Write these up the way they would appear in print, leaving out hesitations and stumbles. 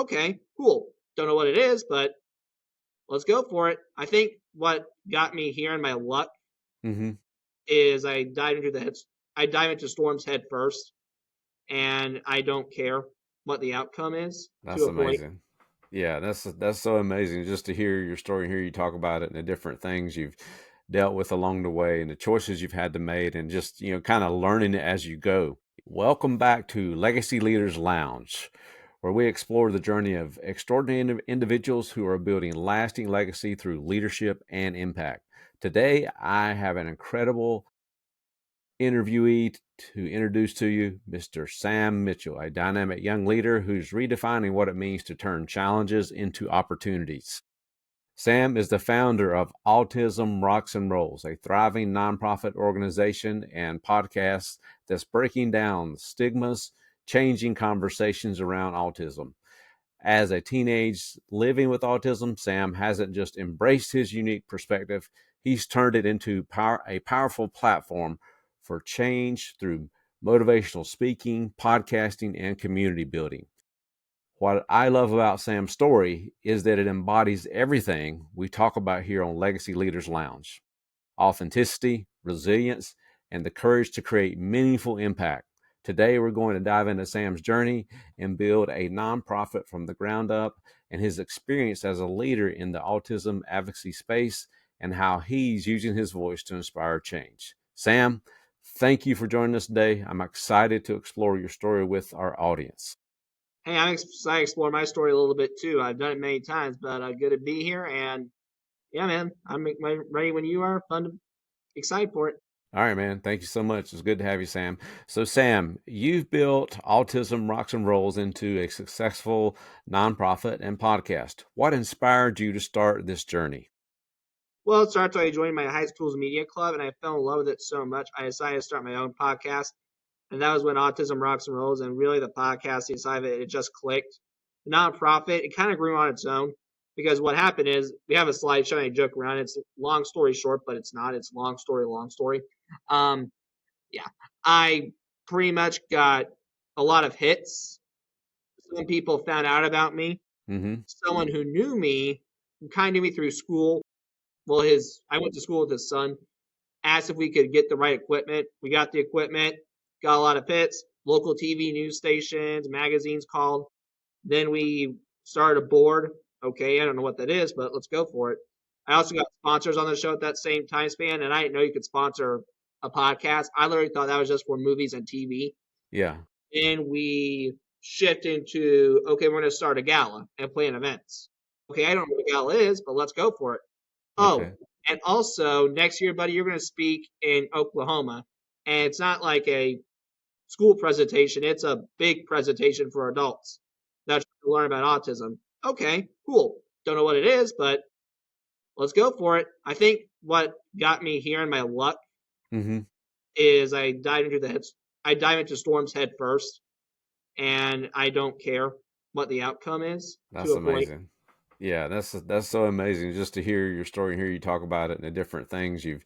Okay, cool. Don't know what it is, but let's go for it. I think what got me here in my luck Mm-hmm. is I dive into storms head first, and I don't care what the outcome is to That's a point. amazing. Yeah, that's so amazing just to hear your story and hear you talk about it and the different things you've dealt with along the way and the choices you've had to make and just, kind of learning it as you go. Welcome back to Legacy Leaders Lounge, where we explore the journey of extraordinary individuals who are building lasting legacy through leadership and impact. Today, I have an incredible interviewee to introduce to you, Mr. Sam Mitchell, a dynamic young leader who's redefining what it means to turn challenges into opportunities. Sam is the founder of Autism Rocks and Rolls, a thriving nonprofit organization and podcast that's breaking down stigmas, changing conversations around autism. As a teenage living with autism, Sam hasn't just embraced his unique perspective, he's turned it into a powerful platform for change through motivational speaking, podcasting, and community building. What I love about Sam's story is that it embodies everything we talk about here on Legacy Leaders Lounge: authenticity, resilience, and the courage to create meaningful impact. Today, we're going to dive into Sam's journey and build a nonprofit from the ground up, and his experience as a leader in the autism advocacy space, and how he's using his voice to inspire change. Sam, thank you for joining us today. I'm excited to explore your story with our audience. Hey, I'm excited to explore my story a little bit too. I've done it many times, but good to be here. And yeah, man, ready when you are. Excited for it. All right, man. Thank you so much. It's good to have you, Sam. So, Sam, you've built Autism Rocks and Rolls into a successful nonprofit and podcast. What inspired you to start this journey? Well, it started when I joined my high school's media club, and I fell in love with it so much, I decided to start my own podcast. And that was when Autism Rocks and Rolls, and really the podcasting side of it, it just clicked. The nonprofit, it kind of grew on its own because what happened is we have a slideshow and I joke around. It's long story short, but it's not. It's long story, long story. Um, yeah, I pretty much got a lot of hits. Some people found out about me. Mm-hmm. Someone who knew me, who kind of knew me through school. Well, I went to school with his son. Asked if we could get the right equipment. We got the equipment. Got a lot of hits. Local TV news stations, magazines called. Then we started a board. Okay, I don't know what that is, but let's go for it. I also got sponsors on the show at that same time span, and I didn't know you could sponsor a podcast. I literally thought that was just for movies and TV. Yeah. And we shift into, okay, we're going to start a gala and plan events. Okay, I don't know what a gala is, but let's go for it. Oh, Okay. and also next year, buddy, you're going to speak in Oklahoma. And it's not like a school presentation, it's a big presentation for adults that learn about autism. Okay, cool. Don't know what it is, but let's go for it. I think what got me here in my luck Mm-hmm. is I dive into storms head first, and I don't care what the outcome is to That's a point. amazing. Yeah, that's so amazing just to hear your story and hear you talk about it and the different things you've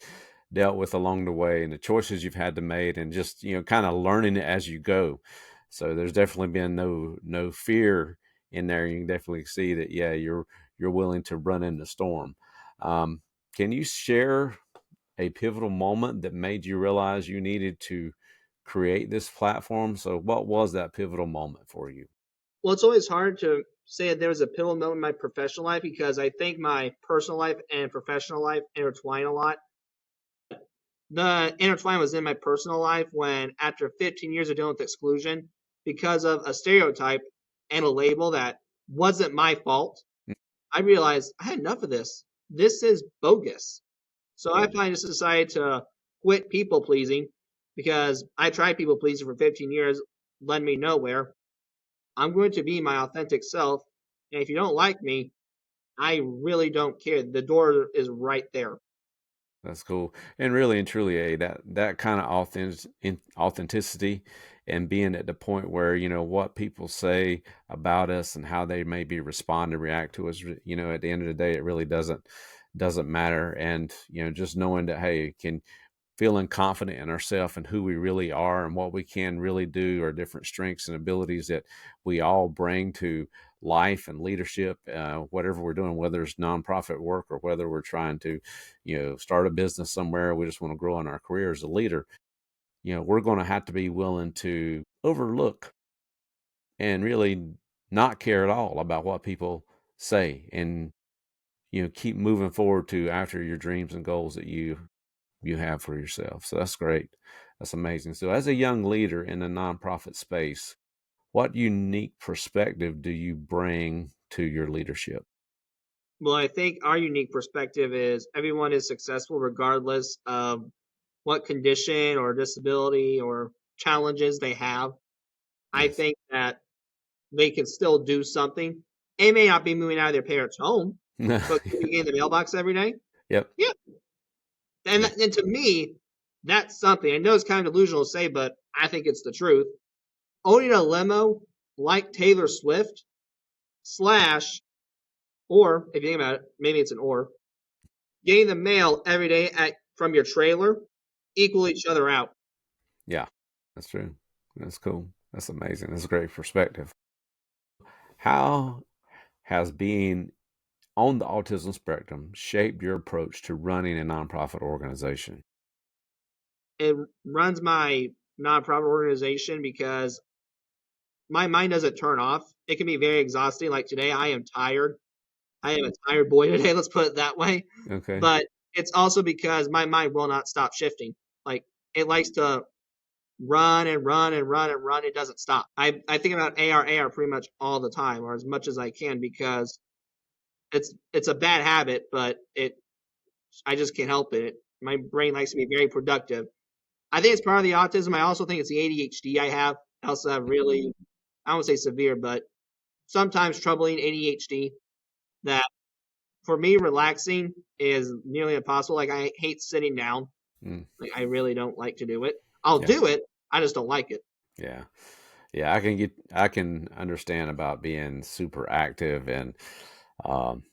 dealt with along the way and the choices you've had to make and just, kind of learning it as you go. So there's definitely been no fear in there. You can definitely see that, yeah, you're willing to run in the storm. Um, can you share a pivotal moment that made you realize you needed to create this platform? So what was that pivotal moment for you? Well, it's always hard to say that there was a pivotal moment in my professional life because I think my personal life and professional life intertwine a lot. The intertwine was in my personal life when, after 15 years of dealing with exclusion, because of a stereotype and a label that wasn't my fault, I realized I had enough of this. This is bogus. So I finally just decided to quit people pleasing because I tried people pleasing for 15 years, led me nowhere. I'm going to be my authentic self. And if you don't like me, I really don't care. The door is right there. That's cool. And really and truly, that kind of authenticity and being at the point where, what people say about us and how they maybe respond and react to us, at the end of the day, it really doesn't matter. And, just knowing that, hey, feeling confident in ourselves and who we really are and what we can really do, our different strengths and abilities that we all bring to life and leadership, whatever we're doing, whether it's nonprofit work or whether we're trying to, start a business somewhere, we just want to grow in our career as a leader. We're going to have to be willing to overlook and really not care at all about what people say, and keep moving forward to after your dreams and goals that you have for yourself. So that's great. That's amazing. So as a young leader in the nonprofit space, what unique perspective do you bring to your leadership? Well, I think our unique perspective is everyone is successful regardless of what condition or disability or challenges they have. I Yes. think that they can still do something. They may not be moving out of their parents' home, but can be in the mailbox every day. Yep. Yeah. And, Yeah. and to me, that's something. I know it's kind of delusional to say, but I think it's the truth. Owning a limo like Taylor Swift, slash, or if you think about it, maybe it's an or, getting the mail every day from your trailer equal each other out. Yeah. That's true. That's cool. That's amazing. That's a great perspective. How has being on the autism spectrum shaped your approach to running a nonprofit organization? It runs my nonprofit organization because my mind doesn't turn off. It can be very exhausting. Like today, I am tired. I am a tired boy today, let's put it that way. Okay. But it's also because my mind will not stop shifting. Like it likes to run and run and run and run. It doesn't stop. I think about AR pretty much all the time, or as much as I can, because it's a bad habit, but I just can't help it. My brain likes to be very productive. I think it's part of the autism. I also think it's the ADHD I have. I also have really, I won't say severe, but sometimes troubling ADHD that for me relaxing is nearly impossible. Like I hate sitting down. Mm, Like I really don't like to do it. I'll yeah. do it. I just don't like it. Yeah. Yeah. I can understand about being super active and, um,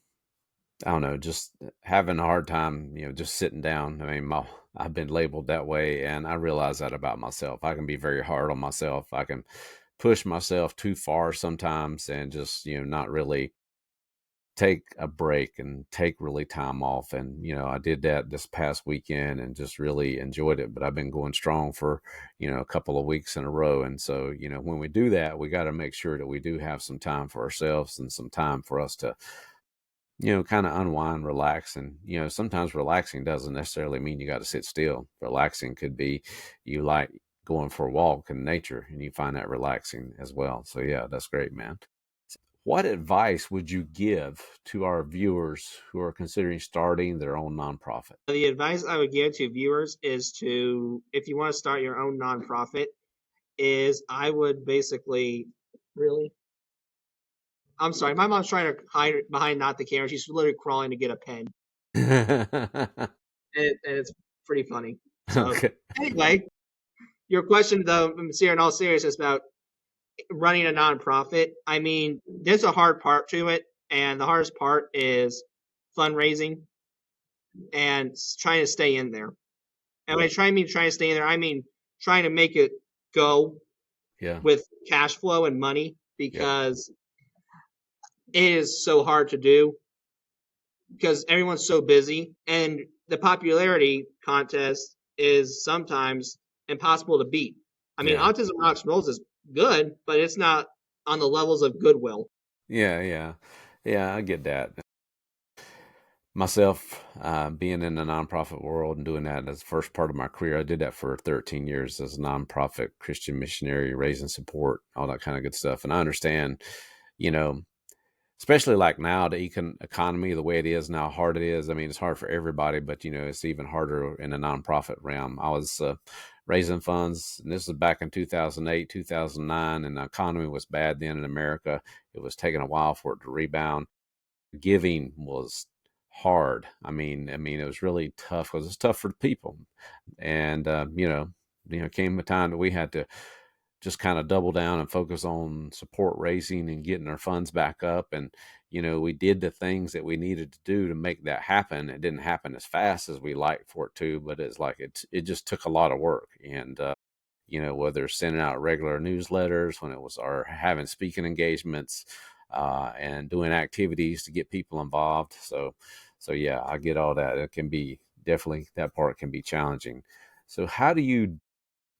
I don't know, just having a hard time, just sitting down. I mean, I've been labeled that way, and I realize that about myself. I can be very hard on myself. I can push myself too far sometimes and just, not really take a break and take really time off. And, I did that this past weekend and just really enjoyed it. But I've been going strong for, a couple of weeks in a row. And so, when we do that, we got to make sure that we do have some time for ourselves and some time for us to, kind of unwind, relax. And, sometimes relaxing doesn't necessarily mean you got to sit still. Relaxing could be you like going for a walk in nature and you find that relaxing as well. So, yeah, that's great, man. What advice would you give to our viewers who are considering starting their own nonprofit? The advice I would give to viewers is to, if you want to start your own nonprofit, is I would basically, really? I'm sorry, my mom's trying to hide behind not the camera. She's literally crawling to get a pen, and it's pretty funny. So Okay. anyway, your question though, in all seriousness about running a nonprofit, I mean, there's a hard part to it, and the hardest part is fundraising and trying to stay in there. And when I mean trying to stay in there, I mean trying to make it go Yeah. with cash flow and money Yep. because it is so hard to do because everyone's so busy and the popularity contest is sometimes impossible to beat. I mean, Yeah. Autism Rocks and Rolls is good, but it's not on the levels of Goodwill. Yeah. Yeah. Yeah. I get that. Myself, being in the nonprofit world and doing that as the first part of my career, I did that for 13 years as a nonprofit Christian missionary, raising support, all that kind of good stuff. And I understand, you know, especially like now, the economy, the way it is now, hard it is. I mean, it's hard for everybody, but it's even harder in the nonprofit realm. I was raising funds, and this was back in 2008, 2009, and the economy was bad then in America. It was taking a while for it to rebound. Giving was hard. I mean, it was really tough because it's tough for the people, and came a time that we had to just kind of double down and focus on support raising and getting our funds back up. And, we did the things that we needed to do to make that happen. It didn't happen as fast as we liked for it to, but it's like it just took a lot of work. And, whether sending out regular newsletters, when it was our having speaking engagements, and doing activities to get people involved. So yeah, I get all that. It can be definitely, that part can be challenging. So how do you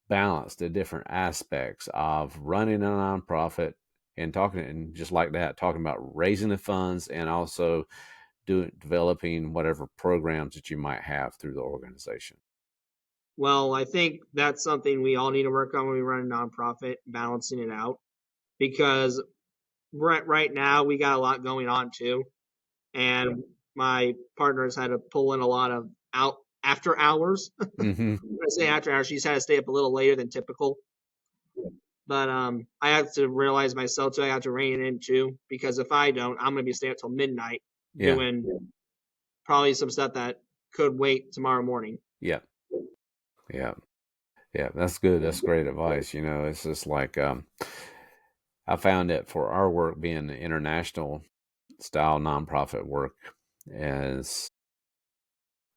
balance the different aspects of running a nonprofit and just like that, talking about raising the funds and also developing whatever programs that you might have through the organization? Well, I think that's something we all need to work on when we run a nonprofit, balancing it out. Because right now we got a lot going on too, and my partner's had to pull in a lot of out after hours. Hmm. When I say after hours, she's had to stay up a little later than typical. But I have to realize myself too. I have to rein it in too, because if I don't, I'm gonna be staying up till midnight Yeah. doing probably some stuff that could wait tomorrow morning. Yeah. Yeah. Yeah. That's good. That's great advice. It's just like, I found that for our work being international style nonprofit work is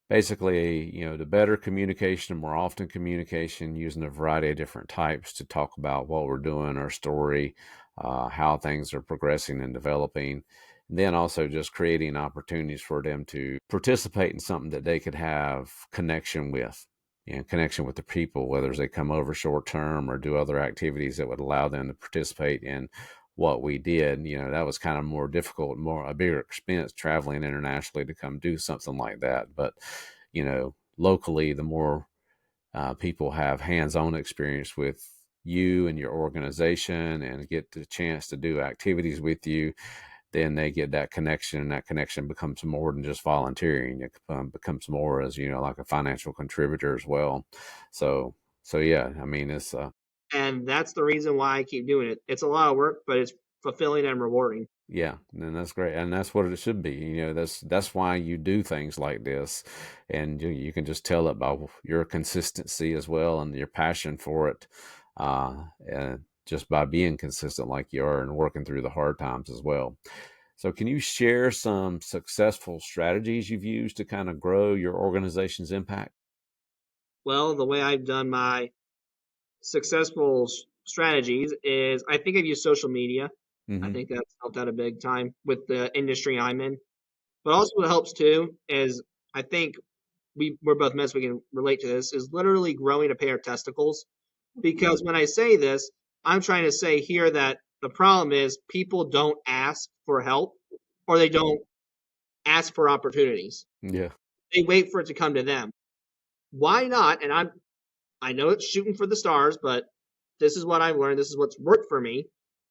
basically, the better communication, more often communication, using a variety of different types to talk about what we're doing, our story, how things are progressing and developing. And then also just creating opportunities for them to participate in something that they could have connection with and connection with the people, whether they come over short term or do other activities that would allow them to participate in what we did. That was kind of more difficult, more a bigger expense traveling internationally to come do something like that. But, locally, the more people have hands-on experience with you and your organization and get the chance to do activities with you, then they get that connection, and that connection becomes more than just volunteering. It becomes more as, like a financial contributor as well. So yeah, I mean, it's, And that's the reason why I keep doing it. It's a lot of work, but it's fulfilling and rewarding. yeah, and that's great, and that's what it should be. That's why you do things like this, and you can just tell it by your consistency as well and your passion for it, and just by being consistent like you are and working through the hard times as well. So, can you share some successful strategies you've used to kind of grow your organization's impact? Well, the way I've done my successful strategies is I think I've used social media. I Hmm. think that's helped out a big time with the industry I'm in. But also what helps too is I think we're both men, so we can relate to this, is literally growing a pair of testicles. Because when I say this, I'm trying to say here that the problem is people don't ask for help or they don't ask for opportunities. Yeah. They wait for it to come to them. Why not? And I know it's shooting for the stars, but this is what I've learned. This is what's worked for me.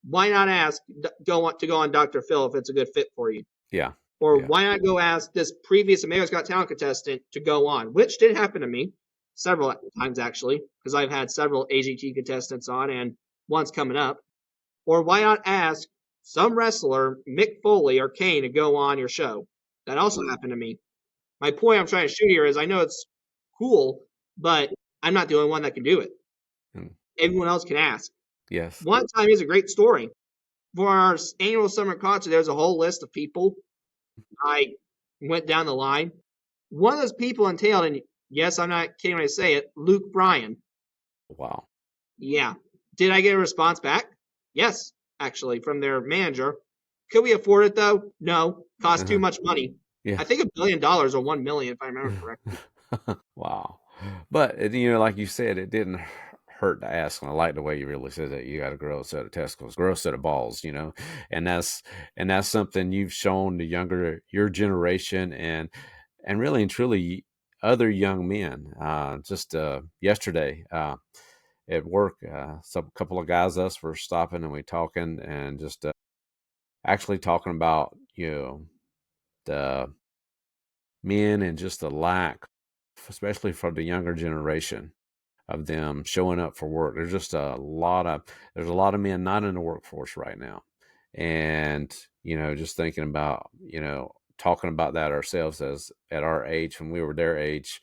Why not ask go on Dr. Phil if it's a good fit for you? Yeah. Or Yeah. why not go ask this previous America's Got Talent contestant to go on, which did happen to me several times actually, because I've had several AGT contestants on and one's coming up. Or why not ask some wrestler, Mick Foley or Kane, to go on your show? That also happened to me. My point I'm trying to shoot here is I know it's cool, but I'm not the only one that can do it. Mm. Everyone else can ask. Yes. One time is a great story. For our annual summer concert, there's a whole list of people. I went down the line. One of those people entailed, and yes, I'm not kidding when I say it, Luke Bryan. Wow. Yeah. Did I get a response back? Yes, actually, from their manager. Could we afford it though? No. Cost too Uh-huh. much money. Yeah. I think $1 billion or 1 million, if I remember correctly. Wow. But like you said, it didn't hurt to ask. And I like the way you really said that. You got to grow a set of testicles, grow a set of balls, and that's something you've shown the your generation and really and truly other young men. Just yesterday at work, some couple of guys us were stopping and we talking and just actually talking about the men and just the lack, especially for the younger generation, of them showing up for work. There's a lot of men not in the workforce right now. And, just thinking about, talking about that ourselves as at our age, when we were their age,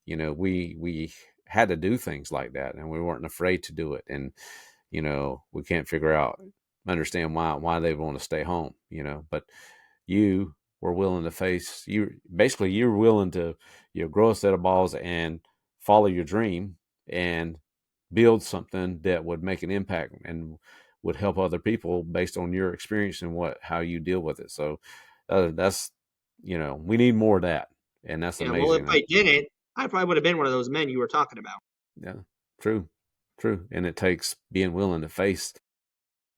we had to do things like that and we weren't afraid to do it. And, we can't understand why they want to stay home, but you were willing to you're willing to, grow a set of balls and follow your dream and build something that would make an impact and would help other people based on your experience and how you deal with it. So that's, we need more of that. And that's Yeah, well, if amazing. I didn't, I probably would have been one of those men you were talking about. Yeah, true, true. And it takes being willing to face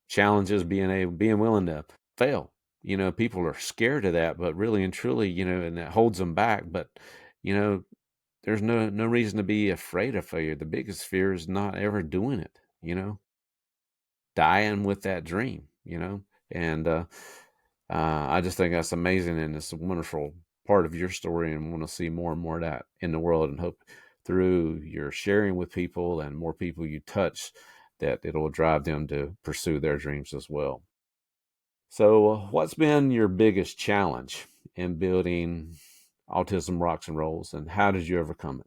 challenges, being willing to fail. People are scared of that, but really and truly, and that holds them back. But you know, there's no reason to be afraid of failure. The biggest fear is not ever doing it. Dying with that dream. And I just think that's amazing, and it's a wonderful part of your story, and want to see more and more of that in the world, and hope through your sharing with people and more people you touch that it'll drive them to pursue their dreams as well. So, what's been your biggest challenge in building Autism Rocks and Rolls, and how did you overcome it?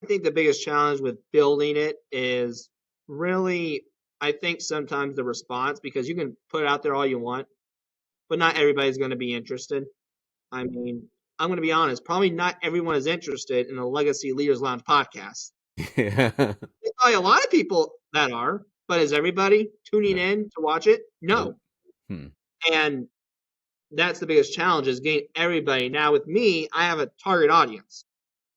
I think the biggest challenge with building it is really, I think sometimes the response, because you can put it out there all you want, but not everybody's going to be interested. I mean, I'm going to be honest, probably not everyone is interested in the Legacy Leaders Lounge podcast. Yeah. There's probably a lot of people that are, but is everybody tuning No. in to watch it? Nope. No. And that's the biggest challenge is getting everybody. Now with me, I have a target audience.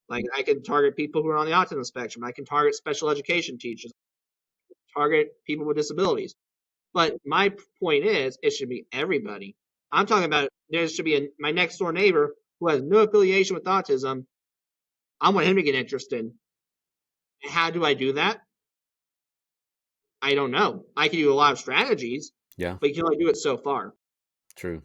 Like I can target people who are on the autism spectrum. I can target special education teachers, target people with disabilities. But my point is, it should be everybody. I'm talking about there should be my next door neighbor who has no affiliation with autism. I want him to get interested. How do I do that? I don't know. I can do a lot of strategies, Yeah. but you can only do it so far. True.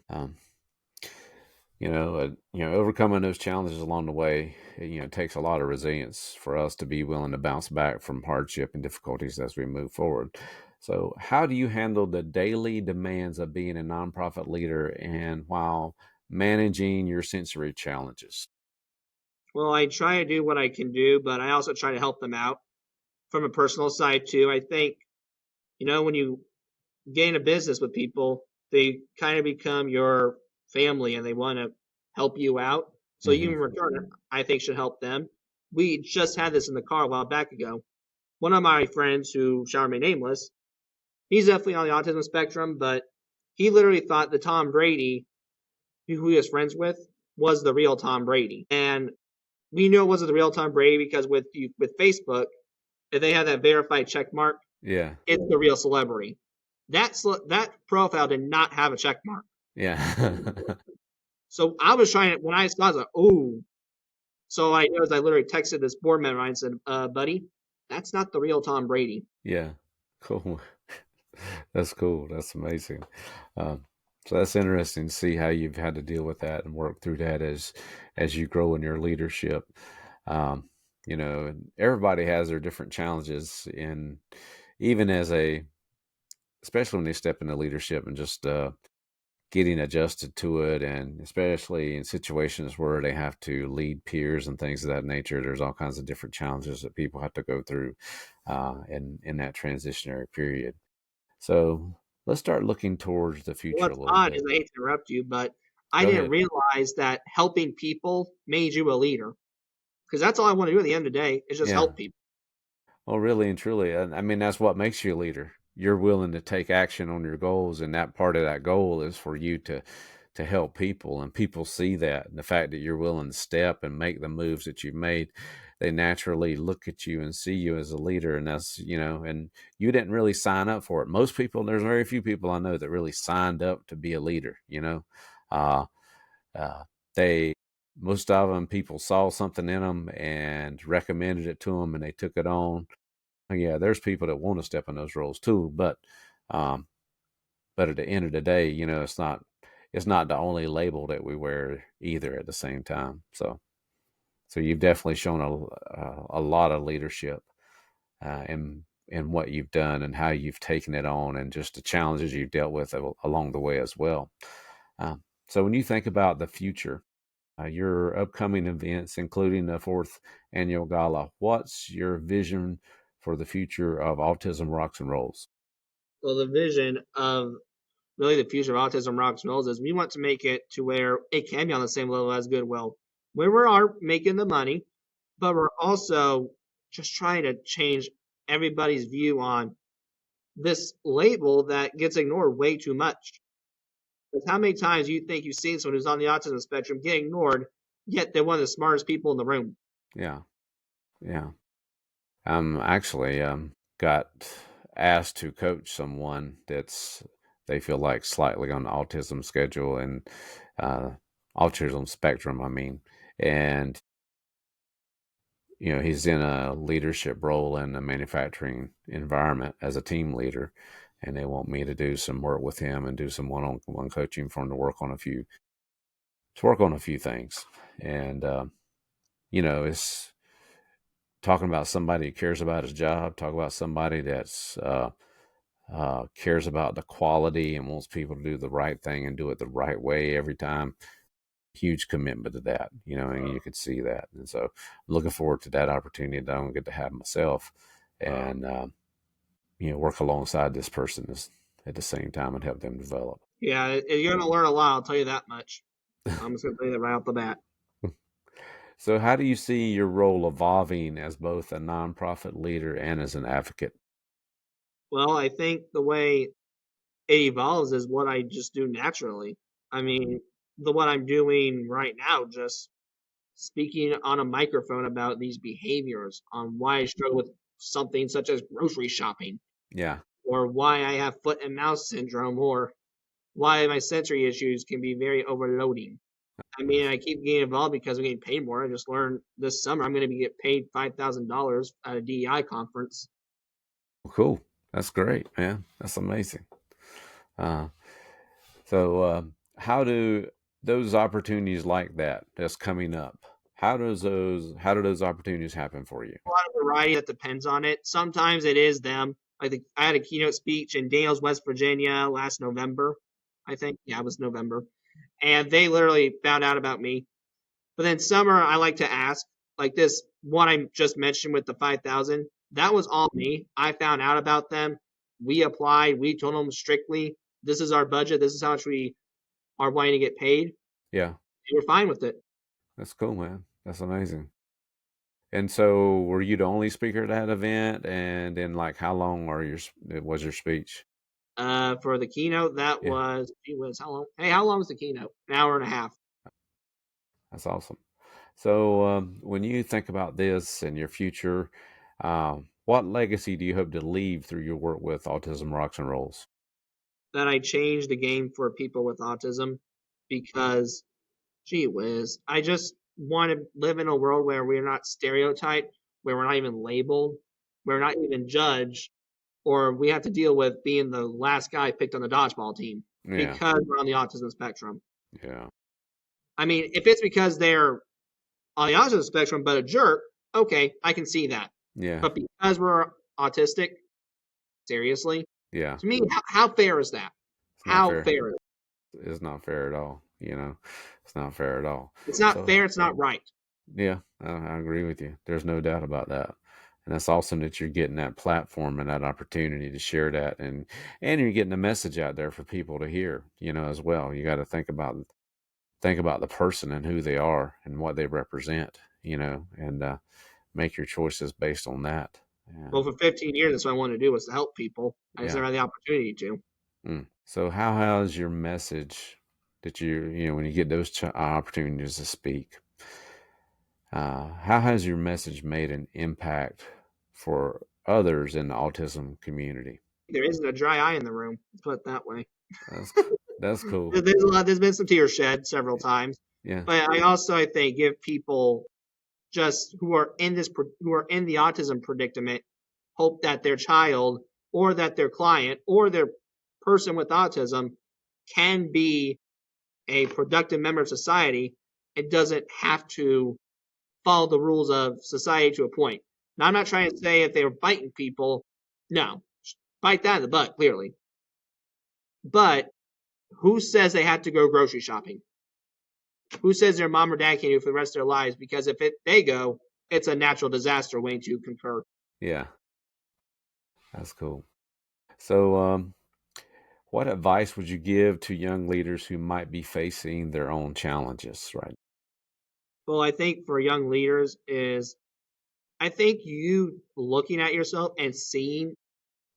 Overcoming those challenges along the way, it takes a lot of resilience for us to be willing to bounce back from hardship and difficulties as we move forward. So, how do you handle the daily demands of being a nonprofit leader and while managing your sensory challenges? Well, I try to do what I can do, but I also try to help them out from a personal side too. I think, when you gain a business with people, they kind of become your family and they want to help you out. So you Hmm. in return, I think should help them. We just had this in the car a while back ago. One of my friends who shall remain nameless, he's definitely on the autism spectrum, but he literally thought that Tom Brady, who he was friends with, was the real Tom Brady. And we knew it wasn't the real Tom Brady because with Facebook, if they have that verified check mark, Yeah. it's the real celebrity. That profile did not have a check mark. Yeah. So I was trying to, when I saw it, I was like, oh. So I know I literally texted this board member and said, buddy, that's not the real Tom Brady. Yeah. Cool. That's cool. That's amazing. Um, so that's interesting to see how you've had to deal with that and work through that as you grow in your leadership. Um, and everybody has their different challenges, and even especially when they step into leadership and just getting adjusted to it, and especially in situations where they have to lead peers and things of that nature, there's all kinds of different challenges that people have to go through in that transitionary period. So let's start looking towards the future a What's little odd is bit. I hate to interrupt you, but I Go didn't ahead. realize that helping people made you a leader. Because that's all I want to do at the end of the day is just Yeah. help people. Oh, really and truly. I mean, that's what makes you a leader. You're willing to take action on your goals, and that part of that goal is for you to help people, and people see that. And the fact that you're willing to step and make the moves that you've made, they naturally look at you and see you as a leader. And that's, and you didn't really sign up for it. Most people, there's very few people I know that really signed up to be a leader. Uh, uh, they, most of them, people saw something in them and recommended it to them, and they took it on. Yeah, there's people that want to step in those roles too, um, but at the end of the day, it's not the only label that we wear either at the same time. So you've definitely shown a lot of leadership in what you've done and how you've taken it on, and just the challenges you've dealt with along the way as well. So when you think about the future, your upcoming events, including the fourth annual gala, what's your vision for the future of Autism Rocks and Rolls? Well, the vision of really the future of Autism Rocks and Rolls is we want to make it to where it can be on the same level as Goodwill, where we are making the money, but we're also just trying to change everybody's view on this label that gets ignored way too much. Because how many times do you think you've seen someone who's on the autism spectrum get ignored, yet they're one of the smartest people in the room? Yeah, yeah. Actually got asked to coach someone that's they feel like slightly on the autism schedule and uh, autism spectrum. I mean, and he's in a leadership role in a manufacturing environment as a team leader, and they want me to do some work with him and do some one-on-one coaching for him to work on a few things. And it's talking about somebody who cares about his job, talk about somebody that's cares about the quality and wants people to do the right thing and do it the right way every time. Huge commitment to that, and you could see that. And so I'm looking forward to that opportunity that I'm going to get to have myself and, work alongside this person at the same time and help them develop. Yeah, you're going to learn a lot, I'll tell you that much. I'm just going to tell you that right off the bat. So how do you see your role evolving as both a nonprofit leader and as an advocate? Well, I think the way it evolves is what I just do naturally. I mean, the what I'm doing right now, just speaking on a microphone about these behaviors, on why I struggle with something such as grocery shopping, Yeah. or why I have foot and mouth syndrome, or why my sensory issues can be very overloading. I mean, I keep getting involved because I'm getting paid more. I just learned this summer I'm going to be get paid $5,000 at a DEI conference. Cool. That's great, man. That's amazing. Uh, so how do those opportunities like that's coming up? How do those opportunities happen for you? A lot of variety that depends on it. Sometimes it is them. I had a keynote speech in Daniels, West Virginia last November. I think, yeah, it was November, and they literally found out about me. But then summer, I like to ask, like this one I just mentioned with the 5,000. That was all me. I found out about them. We applied. We told them strictly, this is our budget. This is how much we are wanting to get paid. Yeah, They were fine with it. that's cool, man. That's amazing. And so, were you the only speaker at that event? And then, like, how long was your speech? For the keynote, that Yeah, was, gee whiz, how long? Hey, how long was the keynote? An hour and a half. that's awesome. So, when you think about this and your future, what legacy do you hope to leave through your work with Autism Rocks and Rolls? That I changed the game for people with autism because, gee whiz, I just want to live in a world where we're not stereotyped, where we're not even labeled, we're not even judged, or we have to deal with being the last guy picked on the dodgeball team Yeah, because we're on the autism spectrum. yeah, I mean, if it's because they're on the autism spectrum but a jerk, okay, I can see that. yeah. But because we're autistic, seriously, Yeah, to me, how fair is that? it's not How fair. fair is it? It's not fair at all. It's not fair at all. It's not So, fair. It's not right. yeah, I agree with you. There's no doubt about that. And that's awesome that you're getting that platform and that opportunity to share that, and you're getting a message out there for people to hear, as well. You got to think about the person and who they are and what they represent, and make your choices based on that. Well, And for 15 years, that's what I wanted to do was to help people. I just yeah. never had the opportunity to. So how has your message that when you get those opportunities to speak, how has your message made an impact for others in the autism community? There isn't a dry eye in the room. Let's put it that way. That's that's cool. There's a lot. There's been some tears shed several times, Yeah, but I also I think give people just who are in who are in the autism predicament hope that their child or that their client or their person with autism can be a productive member of society. It doesn't have to follow the rules of society to a point. Now, I'm not trying to say if they were biting people, no, bite that in the butt, clearly. But who says they have to go grocery shopping? Who says their mom or dad can do it for the rest of their lives? Because if they go, it's a natural disaster waiting to concur. yeah, That's cool. So, what advice would you give to young leaders who might be facing their own challenges, right? Well, I think for young leaders is I think you looking at yourself and seeing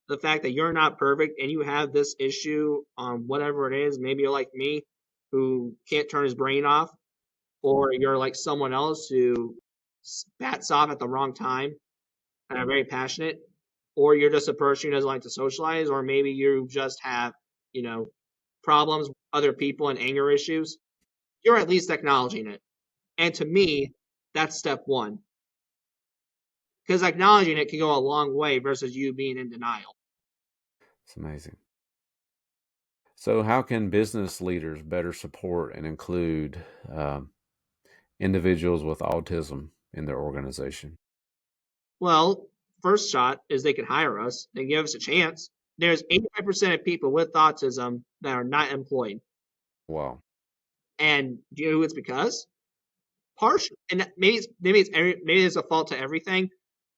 the fact that you're not perfect and you have this issue on whatever it is. Maybe you're like me who can't turn his brain off, or you're like someone else who bats off at the wrong time and are very passionate, or you're just a person who doesn't like to socialize, or maybe you just have, you know, problems with other people and anger issues. You're at least acknowledging it. And to me, that's step one. Because acknowledging it can go a long way versus you being in denial. It's amazing. So, how can business leaders better support and include individuals with autism in their organization? Well, first shot is they can hire us and give us a chance. There's 85% of people with autism that are not employed. Wow. And do you know who it's because? Partial, and maybe it's a fault to everything,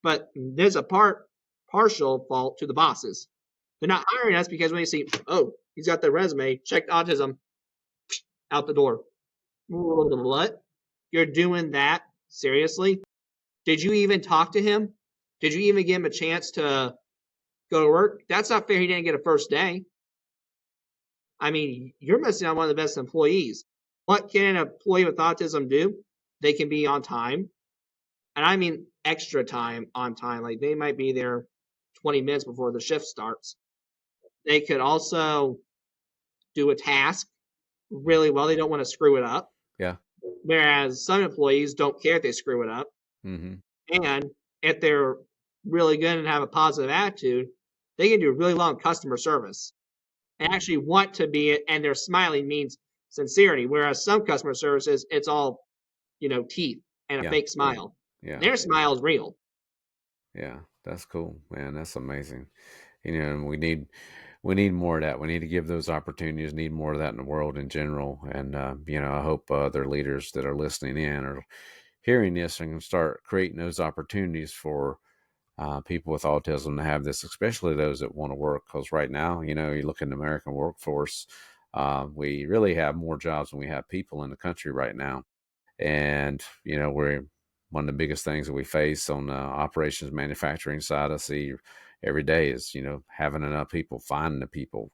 but there's a partial fault to the bosses. They're not hiring us because when they see, oh, he's got the resume, checked autism, out the door. What? You're doing that? Seriously? Did you even talk to him? Did you even give him a chance to go to work? That's not fair. He didn't get a first day. I mean, you're missing out on one of the best employees. What can an employee with autism do? They can be on time. And I mean extra time on time. Like they might be there 20 minutes before the shift starts. They could also do a task really well. They don't want to screw it up. Yeah. Whereas some employees don't care if they screw it up. Mm-hmm. And if they're really good and have a positive attitude, they can do really well in customer service and actually want to be it. And their smiling means sincerity. Whereas some customer services, it's all, teeth and a Yeah. fake smile. Yeah. Their smile is real. Yeah. That's cool, man. That's amazing. And we need more of that. We need to give those opportunities, need more of that in the world in general. And, I hope other leaders that are listening in or hearing this and can start creating those opportunities for people with autism to have this, especially those that want to work. Because right now, you look in the American workforce, we really have more jobs than we have people in the country right now. And, we're one of the biggest things that we face on the operations manufacturing side I see every day is, having enough people, finding the people,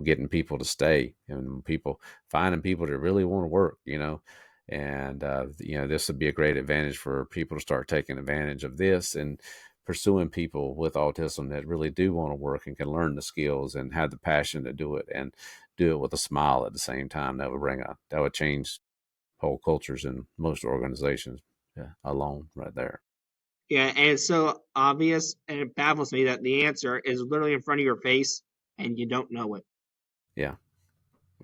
getting people to stay, and people finding people that really want to work, and this would be a great advantage for people to start taking advantage of this and pursuing people with autism that really do want to work and can learn the skills and have the passion to do it and do it with a smile at the same time. That would change whole cultures in most organizations, alone right there. Yeah, and it's so obvious and it baffles me that the answer is literally in front of your face and you don't know it. Yeah.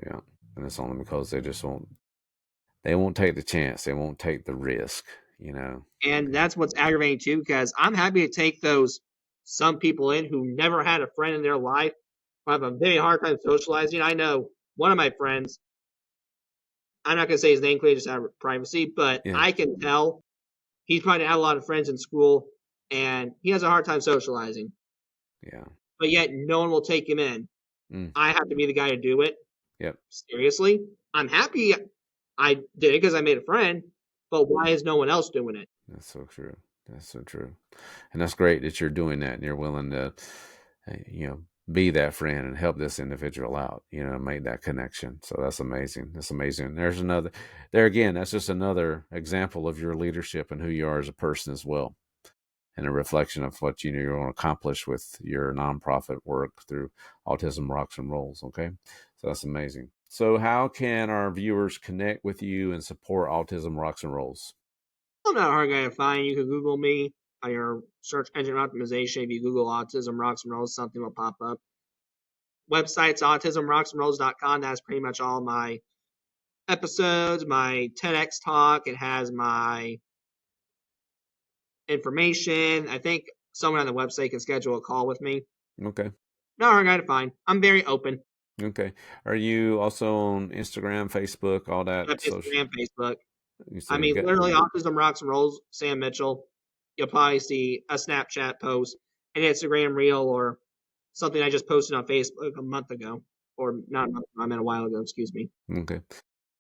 Yeah. And it's only because they won't take the chance. They won't take the risk, you know. And Yeah. that's what's aggravating too, because I'm happy to take those some people in who never had a friend in their life, who have a very hard time socializing. I know one of my friends, I'm not gonna say his name because just out of privacy, but Yeah. I can tell he's probably had a lot of friends in school and he has a hard time socializing. Yeah. But yet no one will take him in. Mm. I have to be the guy to do it. Yep. Seriously? I'm happy I did it because I made a friend, but why is no one else doing it? That's so true. That's so true. And that's great that you're doing that and you're willing to, be that friend and help this individual out, make that connection. So that's amazing. That's amazing. There again, that's just another example of your leadership and who you are as a person as well. And a reflection of what you want to accomplish with your nonprofit work through Autism Rocks and Rolls. Okay, so that's amazing. So, how can our viewers connect with you and support Autism Rocks and Rolls? I'm not a hard guy to find. You can Google me on your search engine optimization. If you Google Autism Rocks and Rolls, something will pop up. Website's autismrocksandrolls.com. That's pretty much all my episodes, my TEDx talk. It has my information. I think someone on the website can schedule a call with me. Okay, Not a hard guy to find. I'm very open. okay. Are you also on Instagram, Facebook, all I have that social? Instagram, Facebook. So I you mean, got literally, Autism Rocks and Rolls, Sam Mitchell. You'll probably see a Snapchat post, an Instagram reel or something I just posted on Facebook a month ago, or not a month, I meant a while ago. Excuse me. Okay.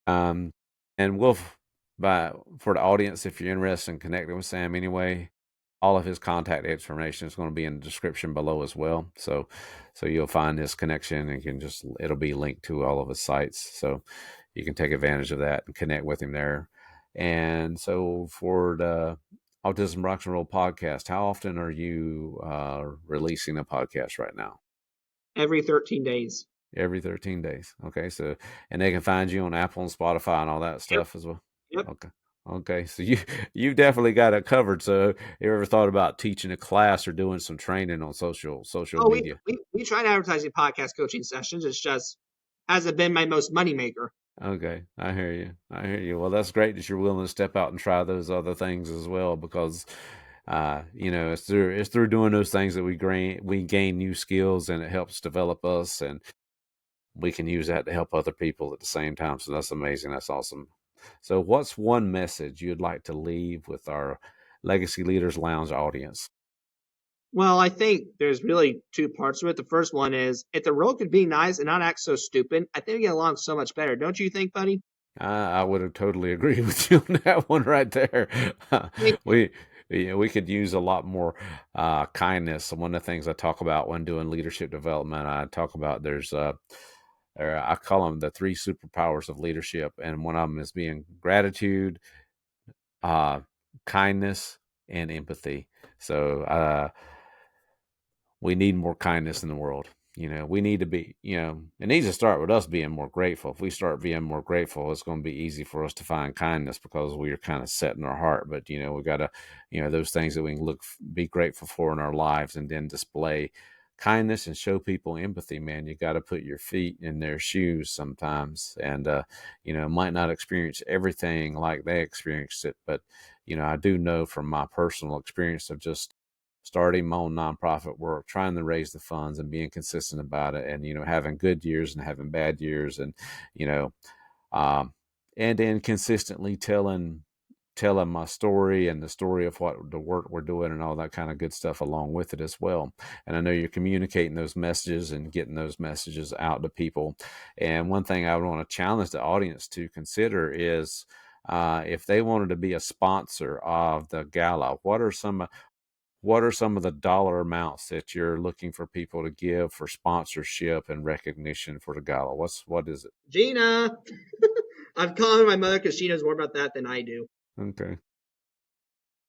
Um, and for the audience, if you're interested in connecting with Sam anyway, all of his contact information is going to be in the description below as well. So you'll find his connection and it'll be linked to all of his sites. So you can take advantage of that and connect with him there. And so for the Autism Rocks and Roll podcast, how often are you releasing a podcast right now? Every 13 days. Every 13 days. Okay. So, and they can find you on Apple and Spotify and all that stuff as well. Yep. Okay. Okay. So you've definitely got it covered. So you ever thought about teaching a class or doing some training on social Oh, media? we tried advertising podcast coaching sessions. It's just hasn't been my most money maker. Okay. I hear you. I hear you. Well, that's great that you're willing to step out and try those other things as well, because it's through doing those things that we gain new skills, and it helps develop us, and we can use that to help other people at the same time. So that's amazing. That's awesome. So what's one message you'd like to leave with our Legacy Leaders Lounge audience? Well, I think there's really two parts to it. The first one is if the world could be nice and not act so stupid, I think we get along so much better. Don't you think, buddy? I would have totally agreed with you on that one right there. We could use a lot more kindness. One of the things I talk about when doing leadership development, I talk about I call them the 3 superpowers of leadership, and one of them is being gratitude, kindness, and empathy. So we need more kindness in the world. We need to be, it needs to start with us being more grateful. If we start being more grateful, it's going to be easy for us to find kindness because we are kind of set in our heart. But, we got to, those things that we can be grateful for in our lives, and then display kindness and show people empathy, man. You got to put your feet in their shoes sometimes, and, might not experience everything like they experienced it. But, I do know from my personal experience of just starting my own nonprofit work, trying to raise the funds and being consistent about it, and having good years and having bad years, and um, and then consistently telling my story and the story of what the work we're doing and all that kind of good stuff along with it as well. And I know you're communicating those messages and getting those messages out to people. And one thing I would want to challenge the audience to consider is if they wanted to be a sponsor of the gala, what are some of the dollar amounts that you're looking for people to give for sponsorship and recognition for the gala? What is it? Gina, I'm calling my mother because she knows more about that than I do. Okay.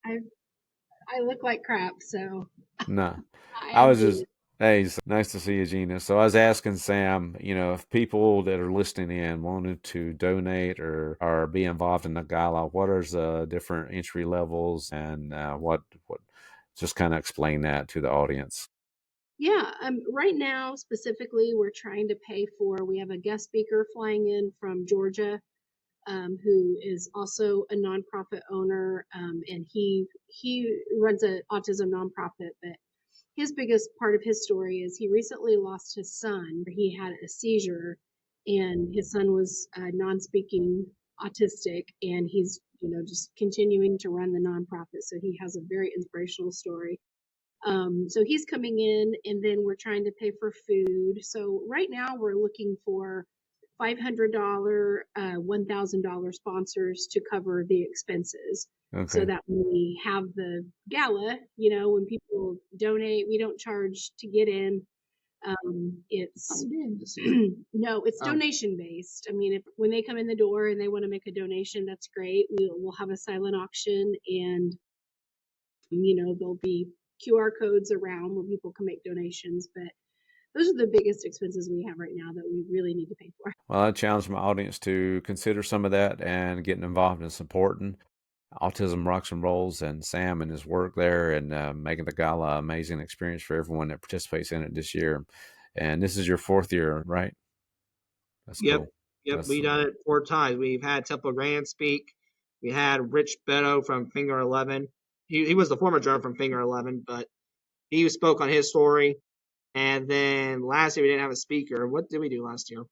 I look like crap, so No, I was just, hey, nice to see you, Gina. So I was asking Sam, if people that are listening in wanted to donate or be involved in the gala, what are the different entry levels, and what just kind of explain that to the audience. Yeah, right now specifically, we're trying to pay for. We have a guest speaker flying in from Georgia, who is also a nonprofit owner, and he runs an autism nonprofit. But his biggest part of his story is he recently lost his son. He had a seizure, and his son was non-speaking autistic, and he's just continuing to run the nonprofit. So he has a very inspirational story. So he's coming in, and then we're trying to pay for food. So right now we're looking for $500, $1,000 sponsors to cover the expenses. Okay. So that when we have the gala, when people donate, we don't charge to get in. It's no, it's donation based. I mean, when they come in the door and they want to make a donation, that's great. We'll have a silent auction, and there'll be QR codes around where people can make donations. But those are the biggest expenses we have right now that we really need to pay for. Well, I challenge my audience to consider some of that and getting involved in supporting Autism Rocks and Rolls and Sam and his work there, and making the gala an amazing experience for everyone that participates in it this year. And this is your 4th year, right? That's Yep. cool. Yep. We've done it 4 times. We've had Temple Grant speak. We had Rich Beto from Finger 11. He was the former drummer from Finger 11, but he spoke on his story. And then last year we didn't have a speaker. What did we do last year?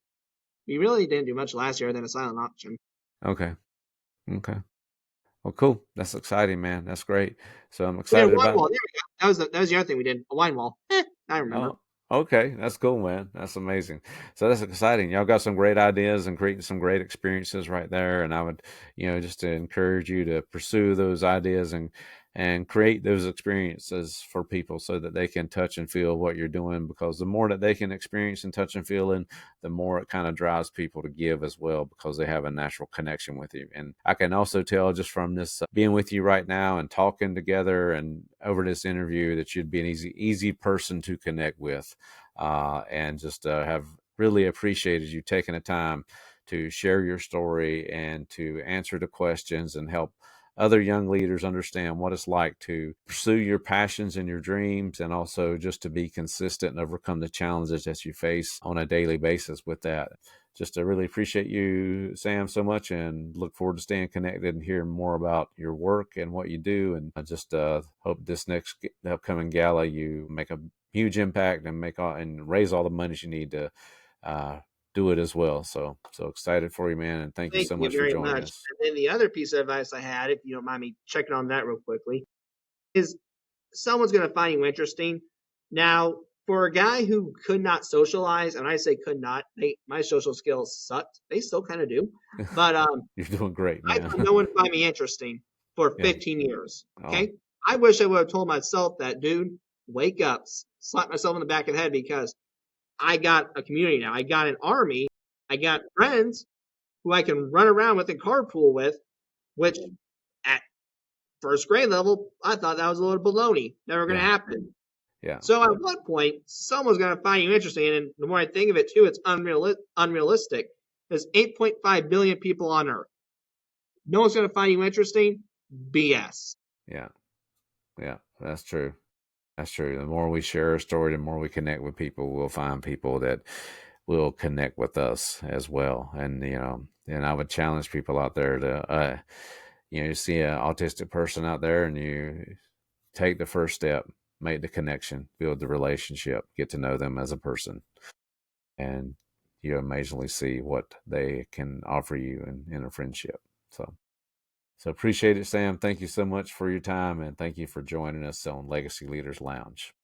We really didn't do much last year other than a silent auction. Okay. Well, cool. That's exciting, man. That's great. So I'm excited about. There we go. that was the other thing we did. A wine wall. I remember. Oh, okay. That's cool, man. That's amazing. So that's exciting. Y'all got some great ideas and creating some great experiences right there. And I would, just to encourage you to pursue those ideas and create those experiences for people so that they can touch and feel what you're doing, because the more that they can experience and touch and feel in, the more it kind of drives people to give as well, because they have a natural connection with you. And I can also tell just from this being with you right now and talking together and over this interview that you'd be an easy person to connect with, and just have really appreciated you taking the time to share your story and to answer the questions and help other young leaders understand what it's like to pursue your passions and your dreams, and also just to be consistent and overcome the challenges that you face on a daily basis with that. Just to really appreciate you, Sam, so much, and look forward to staying connected and hearing more about your work and what you do. And I just hope this next upcoming gala you make a huge impact and and raise all the money you need to do it as well. So excited for you, man, and thank you Thank so you much for very joining much. us. And then the other piece of advice I had, if you don't mind me checking on that real quickly, is someone's going to find you interesting. Now, for a guy who could not socialize, and I say could not, my social skills sucked. They still kind of do, but You're doing great, I man. thought no one find me interesting for Yeah. 15 years. Oh, Okay, I wish I would have told myself that, dude, wake up, slap myself in the back of the head, because I got a community now. I got an army. I got friends who I can run around with and carpool with, which at first grade level, I thought that was a little baloney. Never going to yeah. happen. Yeah. So at one point, someone's going to find you interesting. And the more I think of it, too, it's unrealistic. There's 8.5 billion people on Earth. No one's going to find you interesting? BS. Yeah. Yeah. That's true. That's true. The more we share our story, the more we connect with people, we'll find people that will connect with us as well. And, and I would challenge people out there to, you see an autistic person out there and you take the first step, make the connection, build the relationship, get to know them as a person. And you amazingly see what they can offer you in a friendship. So appreciate it, Sam. Thank you so much for your time, and thank you for joining us on Legacy Leaders Lounge.